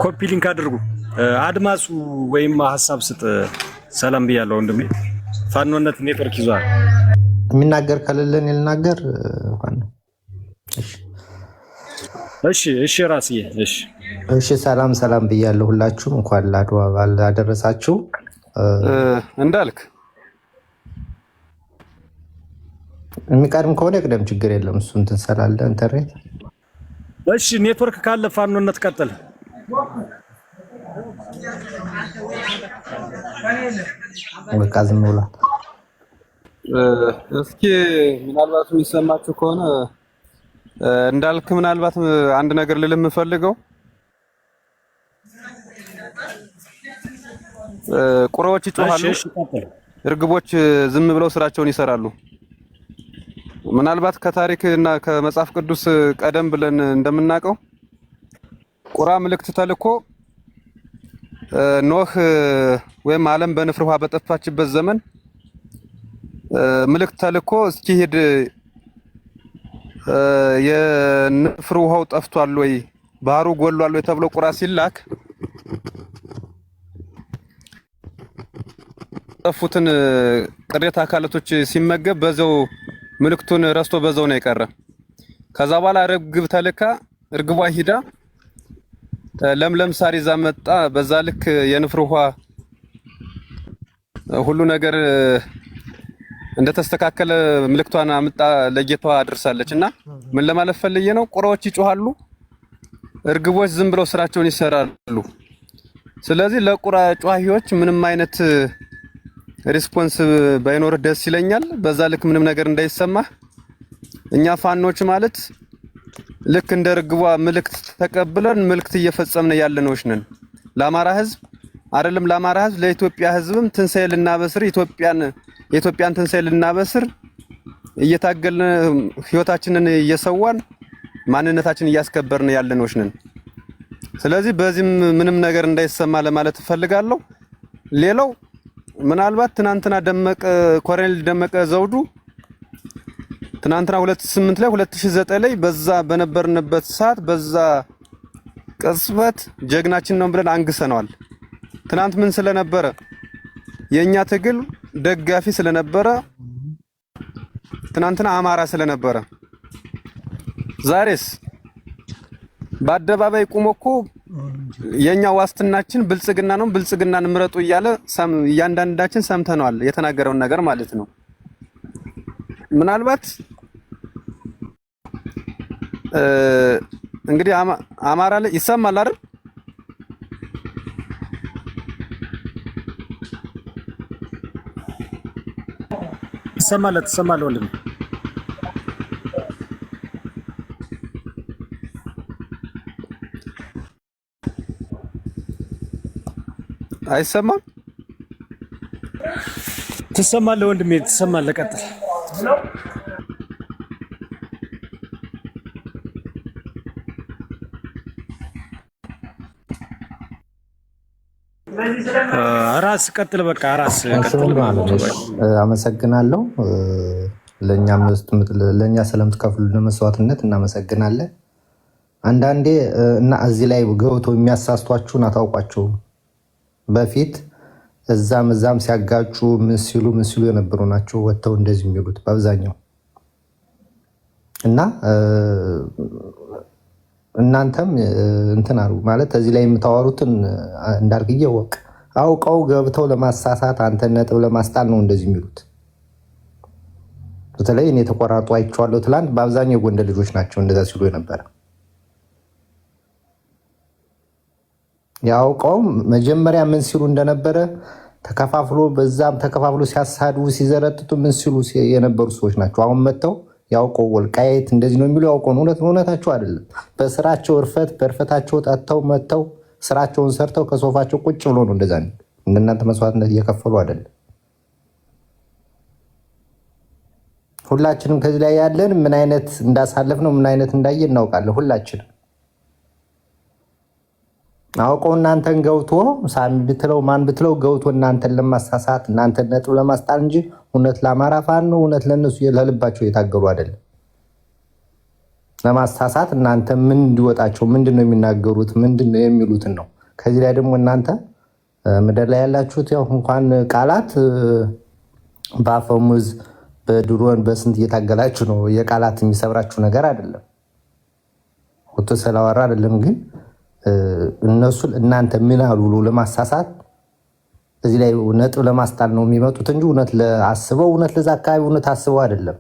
S1: ኮፒ ሊንክ አድርጉ። አድማሱ ወይም ሐሳብ ስጥ። ሰላም ብያለሁ ወንድሜ። ፋኖነት ኔትወርክ ይዟል።
S8: የሚናገር ከሌለን ይልናገር ፋኖ።
S1: እሺ ራስዬ
S8: እሺ ሰላም ብያለሁ ሁላችሁም። እንኳን ለአድዋ በዓል አደረሳችሁ።
S9: እንዳልክ
S8: የሚቀድም ከሆነ ይቅደም፣ ችግር የለም። እሱ እንትን ስላለ ኢንተርኔት።
S1: እሺ ኔትወርክ ካለ ፋኖነት ቀጥል።
S8: በቃ ዝም ብላ
S9: እስኪ ምናልባት የሚሰማችሁ ከሆነ እንዳልክ ምናልባት አንድ ነገር ልል የምፈልገው ቁራዎች ይጮሃሉ፣ እርግቦች ዝም ብለው ስራቸውን ይሰራሉ። ምናልባት ከታሪክ እና ከመጽሐፍ ቅዱስ ቀደም ብለን እንደምናውቀው ቁራ ምልክት ተልኮ ኖህ ወይም ዓለም በንፍር ውሃ በጠፋችበት ዘመን ምልክት ተልኮ እስኪሄድ የንፍር ውሃው ጠፍቷል ወይ ባህሩ ጎሏል ወይ ተብሎ ቁራ ሲላክ ጠፉትን ቅሬታ አካላቶች ሲመገብ በዛው ምልክቱን ረስቶ በዛው ነው የቀረ። ከዛ በኋላ እርግብ ተልካ እርግቧ ሂዳ ለምለም ሳር ይዛ መጣ። በዛ ልክ የንፍር ውሃ ሁሉ ነገር እንደተስተካከለ ምልክቷን አምጣ ለጌታዋ አድርሳለች። እና ምን ለማለት ፈልዬ ነው? ቁራዎች ይጮሃሉ፣ እርግቦች ዝም ብለው ስራቸውን ይሰራሉ። ስለዚህ ለቁራ ጮሃዎች ምንም አይነት ሪስፖንስ ባይኖር ደስ ይለኛል። በዛ ልክ ምንም ነገር እንዳይሰማ እኛ ፋኖች ማለት ልክ እንደ ርግቧ ምልክት ተቀብለን ምልክት እየፈጸምን ያለነውሽ ነን። ለአማራ ህዝብ አይደለም ለአማራ ህዝብ ለኢትዮጵያ ህዝብም ትንሳኤ ልናበስር የኢትዮጵያን ትንሳኤ ልናበስር እየታገልን ህይወታችንን እየሰዋን ማንነታችንን እያስከበርን ያለነውሽ ነን። ስለዚህ በዚህም ምንም ነገር እንዳይሰማ ለማለት እፈልጋለሁ። ሌላው ምናልባት ትናንትና ኮሎኔል ደመቀ ዘውዱ ትናንትና 2008 ላይ 2009 ላይ በዛ በነበርንበት ሰዓት በዛ ቅጽበት ጀግናችን ነው ብለን አንግሰነዋል። ትናንት ምን ስለነበረ የኛ ትግል ደጋፊ ስለነበረ ትናንትና አማራ ስለነበረ ዛሬስ በአደባባይ ቁሞኮ የኛ ዋስትናችን ብልጽግና ነው፣ ብልጽግናን ምረጡ እያለ እያንዳንዳችን ሰምተነዋል የተናገረውን ነገር ማለት ነው። ምናልባት እንግዲህ አማራ ላይ ይሰማል አይደል?
S1: ትሰማለህ ወንድም?
S9: አይሰማም?
S1: ትሰማለህ ወንድሜ? ትሰማለህ? ቀጥል። ራስ ቀጥል። በቃ ራስ ቀጥል።
S8: አመሰግናለሁ። ለኛ ስለምትከፍሉ መስዋዕትነት እናመሰግናለን። አንዳንዴ እና እዚህ ላይ ገብተው የሚያሳስቷችሁን አታውቋቸውም። በፊት እዛም ሲያጋጩ ምን ሲሉ የነበሩ ናቸው ወጥተው እንደዚህ የሚሉት በአብዛኛው። እና እናንተም እንትን አሉ ማለት እዚህ ላይ የምታወሩትን እንዳርግዬ ወቅ አውቀው ገብተው ለማሳሳት አንተ ነጥብ ለማስጣል ነው እንደዚህ የሚሉት። በተለይ እኔ ተቆራጡ አይቼዋለሁ ትላንት። በአብዛኛው የጎንደር ልጆች ናቸው እንደዛ ሲሉ የነበረ። ያውቀው መጀመሪያ ምን ሲሉ እንደነበረ ተከፋፍሎ በዛም ተከፋፍሎ ሲያሳድቡ ሲዘረጥጡ ምን ሲሉ የነበሩ ሰዎች ናቸው። አሁን መጥተው ያውቀው ወልቃይት እንደዚህ ነው የሚሉ ያውቀው እውነታቸው አይደለም። በስራቸው በእርፈታቸው ጠጥተው መጥተው ስራቸውን ሰርተው ከሶፋቸው ቁጭ ብሎ ነው እንደዛ ነው። እንደናንተ መስዋዕትነት እየከፈሉ አይደለም። ሁላችንም ከዚህ ላይ ያለን ምን አይነት እንዳሳለፍ ነው ምን አይነት እንዳየ እናውቃለን ሁላችንም። አውቀው እናንተን ገብቶ ሳሚ ብትለው ማን ብትለው ገብቶ እናንተን ለማሳሳት እናንተን ነጥብ ለማስጣል እንጂ እውነት ለአማራ ፋኖ ነው እውነት ለነሱ ለልባቸው የታገሉ አይደለም። ለማሳሳት እናንተ ምን እንዲወጣቸው ምንድነው የሚናገሩት ምንድነው የሚሉትን ነው። ከዚህ ላይ ደግሞ እናንተ ምድር ላይ ያላችሁት ያው እንኳን ቃላት በአፈሙዝ በድሮን በስንት እየታገላችሁ ነው። የቃላት የሚሰብራችሁ ነገር አይደለም። ወጥቶ ስለዋራ አይደለም። ግን እነሱ እናንተ ምን አሉ ለማሳሳት እዚህ ላይ ነጥብ ለማስጣል ነው የሚመጡት እንጂ እውነት ለአስበው እውነት ለዛ አካባቢ እውነት አስበው አይደለም።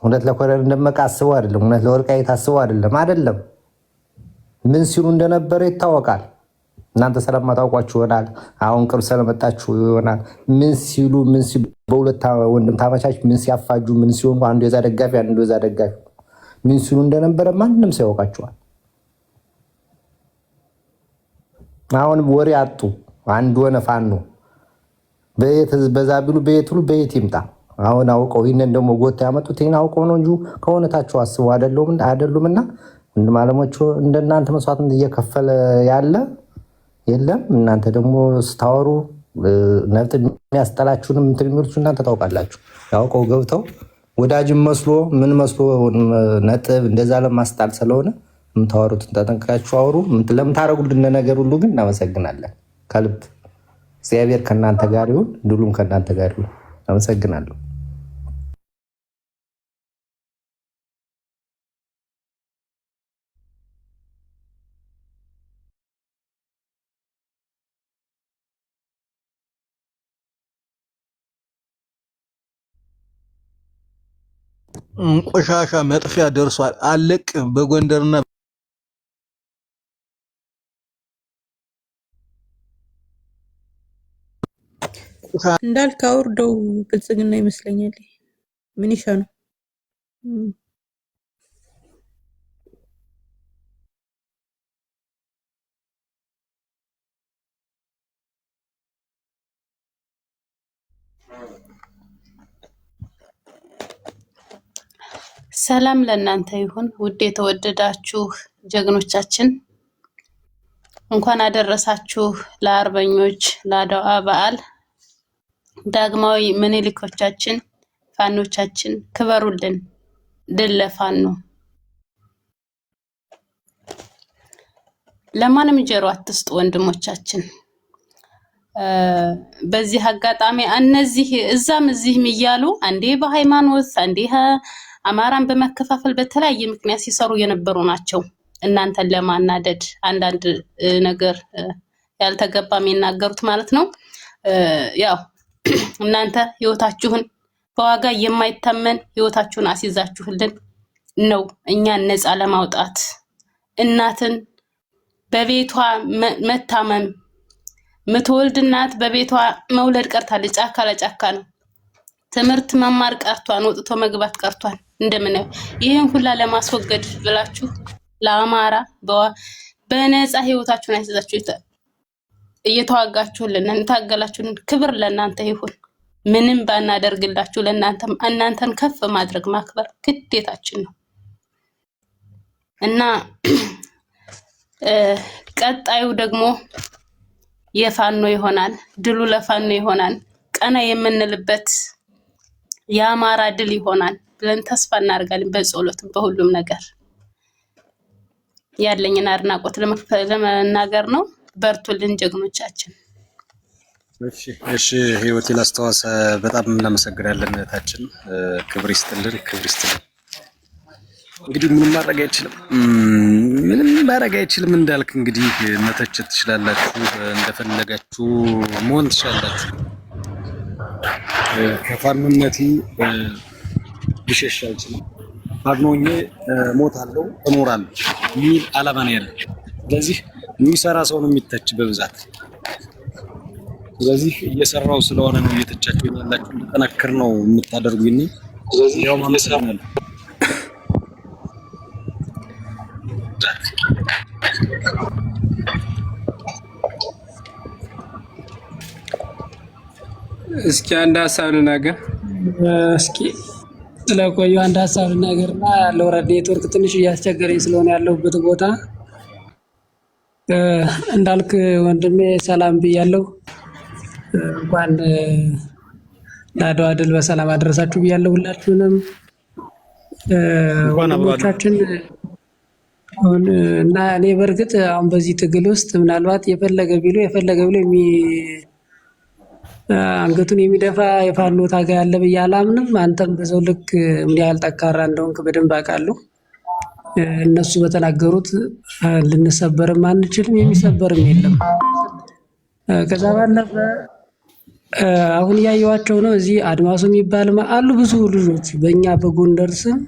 S8: እውነት ለኮረን እንደመቃ አስበው አይደለም። እውነት ለወልቃይት አስበው አይደለም። ምን ሲሉ እንደነበረ ይታወቃል። እናንተ ስለማታውቋችሁ ይሆናል። አሁን ቅርብ ስለመጣችሁ ይሆናል። ምን ሲሉ በሁለት ወንድም ታመቻች ምን ሲያፋጁ ምን ሲሆኑ አንዱ የዛ ደጋፊ አንዱ የዛ ደጋፊ ምን ሲሉ እንደነበረ ማንም ሰው ያውቃቸዋል። አሁን ወሬ አጡ። አንድ ሆነ ፋኖ በየት በዛ ቢሉ በየት ሁሉ በየት ይምጣ። አሁን አውቀው ይሄንን ደግሞ ጎታ ያመጡት ይሄን አውቀው ነው እንጂ ከሆነታቸው አስበው አይደሉምና እንደማለሞቹ እንደናንተ መስዋዕት እየከፈለ ያለ የለም። እናንተ ደግሞ ስታወሩ ነፍጥ የሚያስጠላችሁንም እንትን የሚሉት እናንተ ታውቃላችሁ። ያውቀው ገብተው ወዳጅም መስሎ ምን መስሎ ነጥብ እንደዛ ለማስጣል ስለሆነ የምታወሩትን ተጠንቅቃችሁ አውሩ። ለምታረጉልን ነገር ሁሉ ግን እናመሰግናለን ከልብ። እግዚአብሔር ከእናንተ ጋር ይሁን፣ ድሉም ከእናንተ ጋር ይሁን። አመሰግናለሁ።
S10: ቆሻሻ መጥፊያ ደርሷል። አለቅ በጎንደርና
S5: እንዳልክ አውርደው ብልጽግና ይመስለኛል። ምን ይሻ ነው?
S11: ሰላም ለእናንተ ይሁን ውድ የተወደዳችሁ ጀግኖቻችን፣ እንኳን አደረሳችሁ ለአርበኞች ለአድዋ በዓል። ዳግማዊ ምኒልኮቻችን ፋኖቻችን ክበሩልን። ድል ለፋኖ። ለማንም ጆሮ አትስጡ ወንድሞቻችን። በዚህ አጋጣሚ እነዚህ እዛም እዚህም እያሉ አንዴ በሃይማኖት አንዴ አማራን በመከፋፈል በተለያየ ምክንያት ሲሰሩ የነበሩ ናቸው። እናንተን ለማናደድ አንዳንድ ነገር ያልተገባ የሚናገሩት ማለት ነው። ያው እናንተ ህይወታችሁን በዋጋ የማይተመን ህይወታችሁን አስይዛችሁልን ነው እኛን ነፃ ለማውጣት። እናትን በቤቷ መታመም ምትወልድ እናት በቤቷ መውለድ ቀርታለች። ጫካ ለጫካ ነው። ትምህርት መማር ቀርቷን፣ ወጥቶ መግባት ቀርቷን። እንደምን ይሄን ሁላ ለማስወገድ ብላችሁ ለአማራ በነፃ ህይወታችሁን አስይዛችሁ እየተዋጋችሁልን እንታገላችሁን። ክብር ለእናንተ ይሁን። ምንም ባናደርግላችሁ ለእናንተም እናንተን ከፍ ማድረግ ማክበር ግዴታችን ነው እና ቀጣዩ ደግሞ የፋኖ ይሆናል። ድሉ ለፋኖ ይሆናል። ቀና የምንልበት የአማራ ድል ይሆናል ብለን ተስፋ እናደርጋለን። በጸሎትም በሁሉም ነገር ያለኝን አድናቆት ለመናገር ነው። በርቱልን ጀግኖቻችን።
S1: እሺ ህይወቴን አስተዋሰ በጣም እናመሰግናለን እህታችን። ክብር ይስጥልን። እንግዲህ ምንም ማድረግ አይችልም እንዳልክ እንግዲህ መተቸት ትችላላችሁ፣ እንደፈለጋችሁ መሆን ትችላላችሁ። ከፋኖነቴ ልሸሽ አልችልም። ፋኖኜ እሞታለሁ እኖራለሁ የሚል ዓላማ ነው ያለው። ስለዚህ የሚሰራ ሰው ነው የሚተች በብዛት። ስለዚህ እየሰራው ስለሆነ ነው እየተቻችሁ ያላችሁ። እንድጠነክር ነው የምታደርጉኝ። ስለዚህ ያው ማመሰግናለሁ።
S12: እስኪ አንድ ሀሳብ ልናገር። እስኪ ስለቆዩ አንድ ሀሳብ ልናገርና ያለው ኔትወርክ ትንሽ እያስቸገረኝ ስለሆነ ያለሁበት ቦታ እንዳልክ ወንድሜ ሰላም ብያለሁ። እንኳን ለአድዋ ድል በሰላም አደረሳችሁ ብያለሁ ሁላችሁንም። ወንድሞቻችን እና እኔ በእርግጥ አሁን በዚህ ትግል ውስጥ ምናልባት የፈለገ ብሎ አንገቱን የሚደፋ የፋኖ ታጋይ አለ ብዬ አላምንም። አንተም በዛው ልክ ምን ያህል ጠንካራ እንደሆንክ በደንብ አውቃለሁ። እነሱ በተናገሩት ልንሰበርም አንችልም፣ የሚሰበርም የለም። ከዛ ባለፈ አሁን እያየኋቸው ነው። እዚህ አድማሱ የሚባል አሉ ብዙ ልጆች በእኛ በጎንደር ስም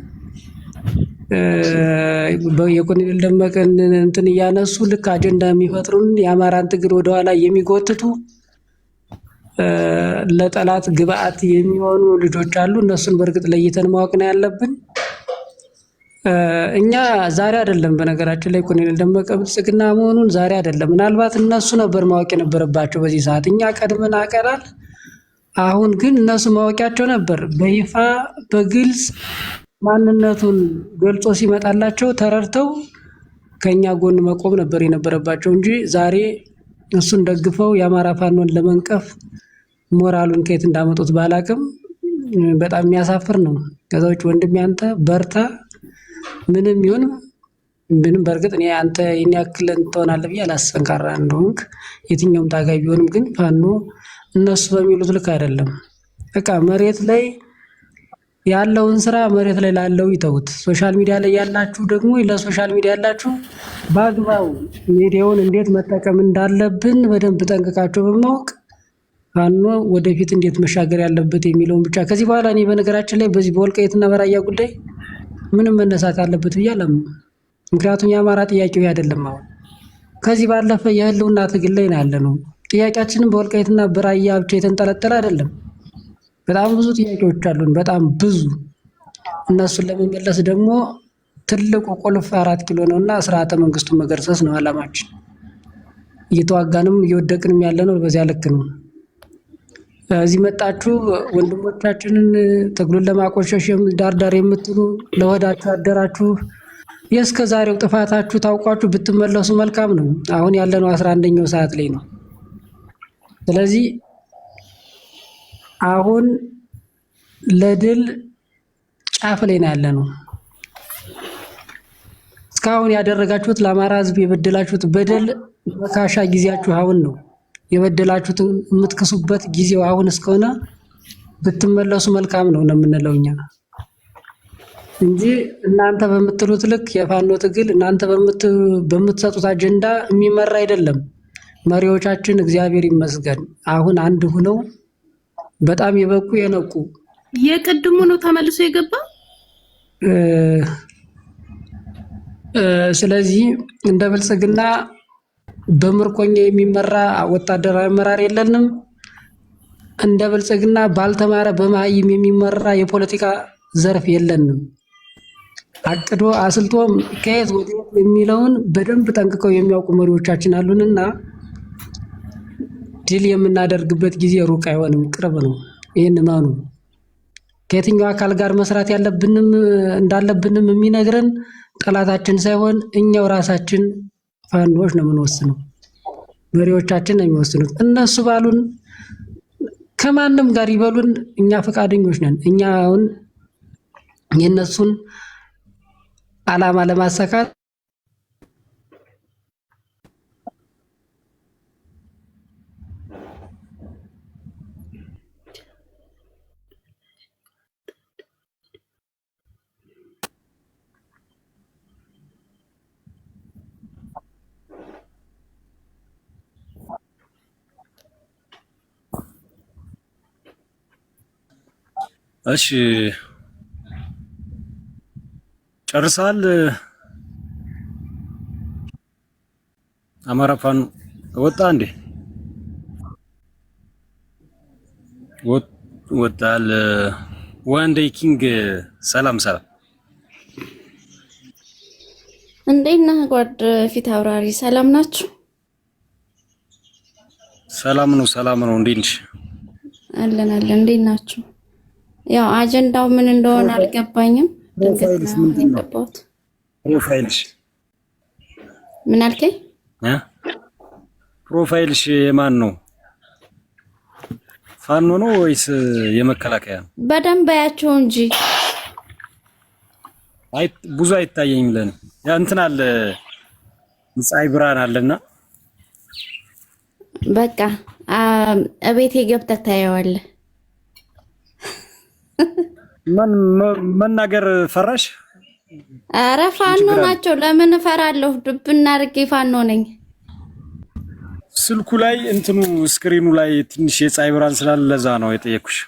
S12: የኮሎኔል ደመቀን እንትን እያነሱ ልክ አጀንዳ የሚፈጥሩን የአማራን ትግል ወደኋላ የሚጎትቱ ለጠላት ግብአት የሚሆኑ ልጆች አሉ። እነሱን በእርግጥ ለይተን ማወቅ ነው ያለብን። እኛ ዛሬ አይደለም በነገራችን ላይ ኮሎኔል ደመቀ ብልጽግና መሆኑን ዛሬ አይደለም፣ ምናልባት እነሱ ነበር ማወቅ የነበረባቸው በዚህ ሰዓት። እኛ ቀድመን አቀናል። አሁን ግን እነሱ ማወቂያቸው ነበር። በይፋ በግልጽ ማንነቱን ገልጾ ሲመጣላቸው ተረድተው ከኛ ጎን መቆም ነበር የነበረባቸው እንጂ ዛሬ እሱን ደግፈው የአማራ ፋኖን ለመንቀፍ ሞራሉን ከየት እንዳመጡት ባላቅም በጣም የሚያሳፍር ነው። ከዛ ውጭ ወንድሜ አንተ በርታ፣ ምንም ይሁን ምንም። በእርግጥ እኔ አንተ ይህን ያክል ትሆናለህ ብዬ አላስብም፣ ጠንካራ እንደሆንክ የትኛውም ታጋይ ቢሆንም። ግን ፋኖ እነሱ በሚሉት ልክ አይደለም። በቃ መሬት ላይ ያለውን ስራ መሬት ላይ ላለው ይተውት። ሶሻል ሚዲያ ላይ ያላችሁ ደግሞ ለሶሻል ሚዲያ ያላችሁ በአግባቡ ሚዲያውን እንዴት መጠቀም እንዳለብን በደንብ ጠንቅቃችሁ በማወቅ ፋኖ ወደፊት እንዴት መሻገር ያለበት የሚለውን ብቻ። ከዚህ በኋላ እኔ በነገራችን ላይ በዚህ በወልቃይትና በራያ ጉዳይ ምንም መነሳት አለበት ብዬ አላምንም። ምክንያቱም የአማራ ጥያቄው አይደለም። አሁን ከዚህ ባለፈ የህልውና ትግል ላይ ነው ያለነው። ጥያቄያችንም በወልቃይትና በራያ ብቻ የተንጠለጠለ አይደለም። በጣም ብዙ ጥያቄዎች አሉን፣ በጣም ብዙ። እነሱን ለመመለስ ደግሞ ትልቁ ቁልፍ 4 ኪሎ ነውና ስርዓተ መንግስቱን መገርሰስ ነው አላማችን። እየተዋጋንም እየወደቅንም ያለነው በዚያ ልክ ነው። እዚህ መጣችሁ ወንድሞቻችንን ትግሉን ለማቆሸሽ ዳርዳር የምትሉ ለወዳችሁ አደራችሁ የእስከ ዛሬው ጥፋታችሁ ታውቋችሁ ብትመለሱ መልካም ነው። አሁን ያለነው 11ኛው ሰዓት ላይ ነው። ስለዚህ አሁን ለድል ጫፍ ላይ ነው ያለነው። እስካሁን ያደረጋችሁት ለአማራ ህዝብ የበደላችሁት በደል መካሻ ጊዜያችሁ አሁን ነው። የበደላችሁትን የምትክሱበት ጊዜው አሁን እስከሆነ ብትመለሱ መልካም ነው የምንለው እኛ እንጂ እናንተ በምትሉት ልክ የፋኖ ትግል እናንተ በምትሰጡት አጀንዳ የሚመራ አይደለም። መሪዎቻችን እግዚአብሔር ይመስገን አሁን አንድ ሆነው በጣም የበቁ የነቁ።
S11: የቅድሙ ነው ተመልሶ የገባ። ስለዚህ እንደ ብልጽግና በምርኮኛ የሚመራ ወታደራዊ አመራር የለንም። እንደ ብልጽግና ባልተማረ በመሀይም የሚመራ የፖለቲካ ዘርፍ የለንም። አቅዶ አስልቶ ከየት ወዴት የሚለውን በደንብ ጠንቅቀው የሚያውቁ መሪዎቻችን አሉንና ድል የምናደርግበት ጊዜ ሩቅ አይሆንም፣ ቅርብ ነው። ይህን ማኑ ከየትኛው አካል ጋር መስራት እንዳለብንም የሚነግረን ጠላታችን ሳይሆን እኛው ራሳችን ፋኖች ነው የምንወስነው። መሪዎቻችን ነው የሚወስኑት። እነሱ ባሉን ከማንም ጋር ይበሉን፣ እኛ ፈቃደኞች ነን። እኛ አሁን የነሱን ዓላማ ለማሳካት
S1: እሺ ጨርሳል። አማራ ፋኖ ወጣ እንዴ? ወጣል። ዋን ዴይ ኪንግ ሰላም ሰላም።
S13: እንዴት ነህ ጓድ ፊት አውራሪ? ሰላም ናችሁ?
S1: ሰላም ነው። እንዴት ነሽ?
S13: አለን። እንዴት ናችሁ? ያው አጀንዳው ምን እንደሆነ አልገባኝም።
S1: ፕሮፋይልሽ ምንድን ነው? ፕሮፋይልሽ
S13: ምን አልከኝ?
S1: ፕሮፋይልሽ የማን ነው? ፋኖ ነው ወይስ የመከላከያ ነው?
S13: በደንብ ያቸው እንጂ
S1: ብዙ አይታየኝም ለኔ ያ እንትን አለ ፀሐይ ብርሃን አለና
S13: በቃ እቤቴ ገብተህ ታየዋለህ።
S1: መናገር ፈራሽ?
S13: ኧረ ፋኖ ናቸው። ለምን እፈራለሁ? ድብና አድርጌ ፋኖ ነኝ።
S1: ስልኩ ላይ እንትኑ ስክሪኑ ላይ ትንሽ የፀሐይ ብርሃን ስላለ ለዛ ነው የጠየኩሽ።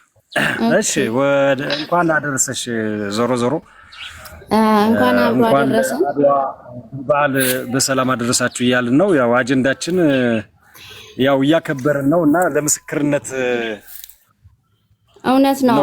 S1: እሺ ወደ እንኳን አደረሰሽ። ዞሮ ዞሮ
S13: እንኳን አብሮ አደረሰ።
S1: በዓል በሰላም አደረሳችሁ እያልን ነው። ያው አጀንዳችን ያው እያከበርን ነው እና ለምስክርነት
S13: እውነት ነው።